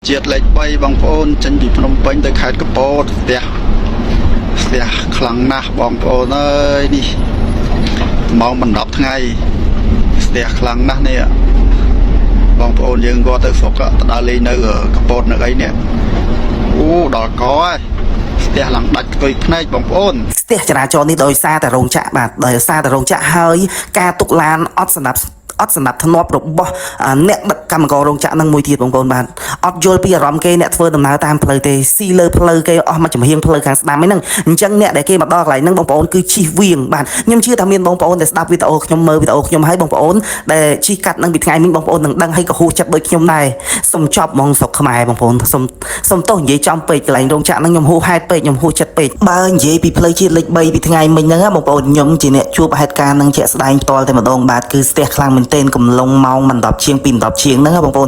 ជាតិលេខ3បងប្អូនចេញពីភ្នំពេញទៅខេត្តកំពតស្ទះខ្លាំងណាស់បងប្អូនអើយនេះម៉ោងបណ្ដប់ថ្ងៃស្ទះខ្លាំងណាស់នេះបងប្អូនយើងគាត់ទៅស្រុកទៅដើរលេងនៅកំពតនៅអីនេះអូដល់កហើយស្ទះឡើងដាច់ផ្ទុយភ្នែកបងប្អូនស្ទះចរាចរណ៍នេះដោយសារតែរោងចក្របាទដោយសារតែរោងចក្រហើយការទុកឡានអត់សម្រាប់ធ្នាប់របស់អ្នកដឹកកម្មកររោងចក្រនឹងមួយទៀតបងប្អូនបាទអត់យល់ពីអារម្មណ៍គេអ្នកធ្វើដំណើរតាមផ្លូវទេស៊ីលើផ្លូវគេអស់មកចំហៀងផ្លូវខាងស្ដាំហ្នឹងអញ្ចឹងអ្នកដែលគេមកដល់កន្លែងហ្នឹងបងប្អូនគឺជិះវៀងបាទខ្ញុំជឿថាមានបងប្អូនដែលស្ដាប់វីដេអូខ្ញុំមើលវីដេអូខ្ញុំហើយបងប្អូនដែលជិះកាត់នឹងពីថ្ងៃមិញបងប្អូននឹងដឹងហើយក៏ហួសចិត្តដូចខ្ញុំដែរសុំចប់ហ្មងស្រុកខ្មែរបងប្អូនសុំទោសនិយាយចំពេកកន្លែងរោងចក្រហ្នឹងខ្ញុំហួសហេតុពេកខ្ញុំហួសចិត្តពេកបើនិយាយពីផ្លូវជាតិលេខ3ពីថ្ងៃមិញហ្នឹងបងប្អូនខ្ញុំជាអ្នកជួបហេតុការណ៍ហ្នឹងជាក់ស្ដែងផ្ទាល់តែម្ដងបាទគឺស្ទះខ្លាំងមែនទែនកំឡុងម៉ោងមិន10ជាង2 10ជាងហ្នឹងបងប្អូ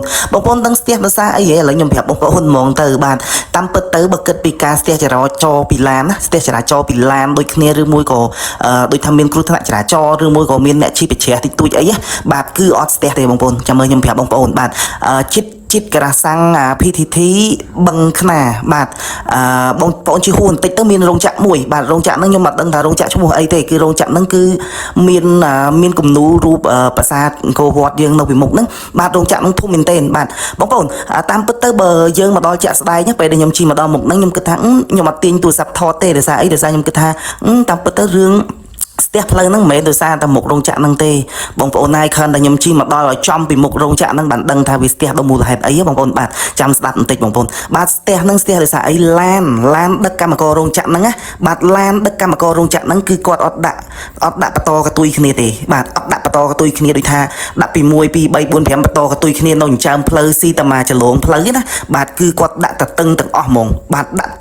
នដឹងស្ទះដោយសារអីហ៎ឥឡូវខ្ញុំប្រាប់បងប្អូនហ្មងទៅបាទតាមពិតទៅបើគិតពីការស្ទះចរាចរណ៍ពីឡានណាស្ទះចរាចរណ៍ពីឡានដូចគ្នាឬមួយក៏ដូចថាមានគ្រោះថ្នាក់ចរាចរណ៍ឬមួយក៏មានអ្នកជិះប្រជ្រះតិចតួចអីបាទគឺអត់ស្ទះទេបងប្អូនចាំមើលខ្ញុំប្រាប់បងប្អូនបាទចិត្តការសាំង PTT បឹងខ្នាបាទបងប្អូនជិះហួរបន្តិចទៅមានរោងចក្រមួយបាទរោងចក្រហ្នឹងខ្ញុំអត់ដឹងថារោងចក្រឈ្មោះអីទេគឺរោងចក្រហ្នឹងគឺមានគំនូររូបប្រាសាទអង្គរវត្តយើងនៅពីមុខហ្នឹងបាទរោងចក្រហ្នឹងធំមែនទែនបាទបងប្អូនតាមពិតទៅបើយើងមកដល់ជាក់ស្ដែងពេលដែលខ្ញុំជិះមកដល់មុខហ្នឹងខ្ញុំគិតថាខ្ញុំអត់ទាញទូរស័ព្ទថតទេដោយសារអីដោយសារខ្ញុំគិតថាតាមពិតទៅរឿងស្ទះផ្លូវហ្នឹងមិនមែនដោយសារតែមុខរោងចក្រហ្នឹងទេបងប្អូនណាយខនតែខ្ញុំជិះមកដល់ឲ្យចំពីមុខរោងចក្រហ្នឹងបានដឹងថាវាស្ទះដោយមូលហេតុអីបងប្អូនបាទចាំស្ដាប់បន្តិចបងប្អូនបាទស្ទះហ្នឹងស្ទះដោយសារអីឡានដឹកកម្មកររោងចក្រហ្នឹងណាបាទឡានដឹកកម្មកររោងចក្រហ្នឹងគឺគាត់អត់ដាក់បន្តកតុយគ្នាទេបាទអត់ដាក់បន្តកតុយគ្នាដូចថាដាក់ពី1 2 3 4 5បន្តកតុយគ្នានៅចិញ្ចើមផ្លូវស៊ីតាមកចលងផ្លូវណាបាទគឺគាត់ដាក់តតឹងទាំងអស់ហ្មងបាទដាក់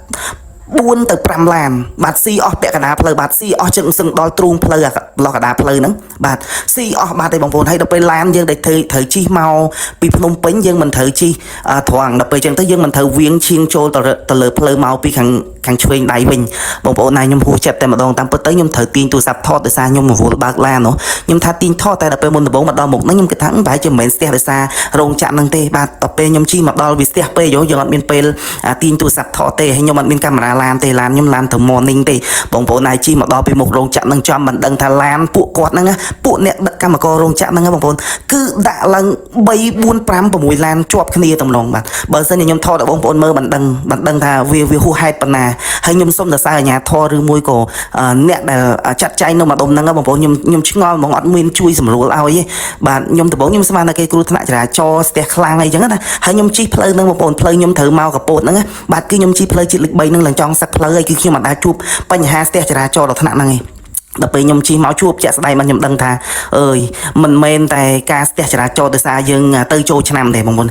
4 ទៅ 5 ឡានបាទស៊ីអស់ពាក់កណ្ដាលផ្លូវបាទស៊ីអស់ជឹងសឹងដល់ទ្រូងផ្លូវឡោះកណ្ដាលផ្លូវហ្នឹងបាទស៊ីអស់បាទឯបងប្អូនហើយដល់ពេលឡានយើងដែលត្រូវជិះមកពីភ្នំពេញយើងមិនត្រូវជិះត្រង់ដល់ពេលចឹងទៅយើងមិនត្រូវវៀងឈៀងចូលទៅលើផ្លូវមកពីខាងឆ្វេងដៃវិញបងប្អូនណាខ្ញុំហួសចិត្តតែម្ដងតាមពិតទៅខ្ញុំត្រូវទាញទូរស័ព្ទថតដោយសារខ្ញុំរវល់បើកឡានខ្ញុំថាទាញថតតែដល់ពេលមុនដំបូងមកដល់មុខហ្នឹងខ្ញុំគិតថាប្រហែលជាមិនមែនស្ទះដោយសាររោងចក្រហ្នឹងទេបាទដល់ពេលខ្ញុំជិះមកដល់វាស្ទះពេកយើងអត់មានពេលទាញទូរស័ព្ទថតទេហើយខ្ញុំអត់មានកាមេរ៉ាឡានទេឡានខ្ញុំឡានទៅ morning ទេបងប្អូនណាជិះមកដល់ពីមុខរោងចក្រហ្នឹងចំមិនដឹងថាឡានពួកគាត់ហ្នឹងពួកអ្នកដឹកកម្មកររោងចក្រហ្នឹងបងប្អូនគឺដាក់ឡើង3 4 5 6ឡានជាប់គ្នាតែម្ដងបាទបើសិនជាខ្ញុំថតឲ្យបងប្អូនមើលមិនដឹងថាវាហួសហេតុប៉ុណ្ណាហើយខ្ញុំសុំសរសើរអាជ្ញាធរឬមួយក៏អ្នកដែលចាត់ចែងនៅម្ដុំហ្នឹងបងប្អូនខ្ញុំឆ្ងល់ហ្មងអត់មានជួយសម្រួលឲ្យទេបាទខ្ញុំដំបូងខ្ញុំស្មានថាគេគ្រោះថ្នាក់ចរាចរណ៍ស្ទះខ្លាំងអីចឹងណាហើយខ្ញុំជិះផ្លូវហ្នឹងបងប្អូនផ្លូវខ្ញុំត្រូវមកកពតហ្នឹងបាទគឺខ្ញុំជិះផ្លូវជាតិលេខ3ហ្នឹងឡើងចង់សឹកផ្លូវហើយគឺខ្ញុំមិនដែលជួបបញ្ហាស្ទះចរាចរណ៍ដល់ថ្នាក់ហ្នឹងឯងដល់ពេលខ្ញុំជិះមកជួបជាក់ស្ដែងមកខ្ញុំដឹងថាអើយមិនមែនតែការស្ទះចរាចរណ៍ដោយសារយើងទៅចូលឆ្នាំទេបងប្អូន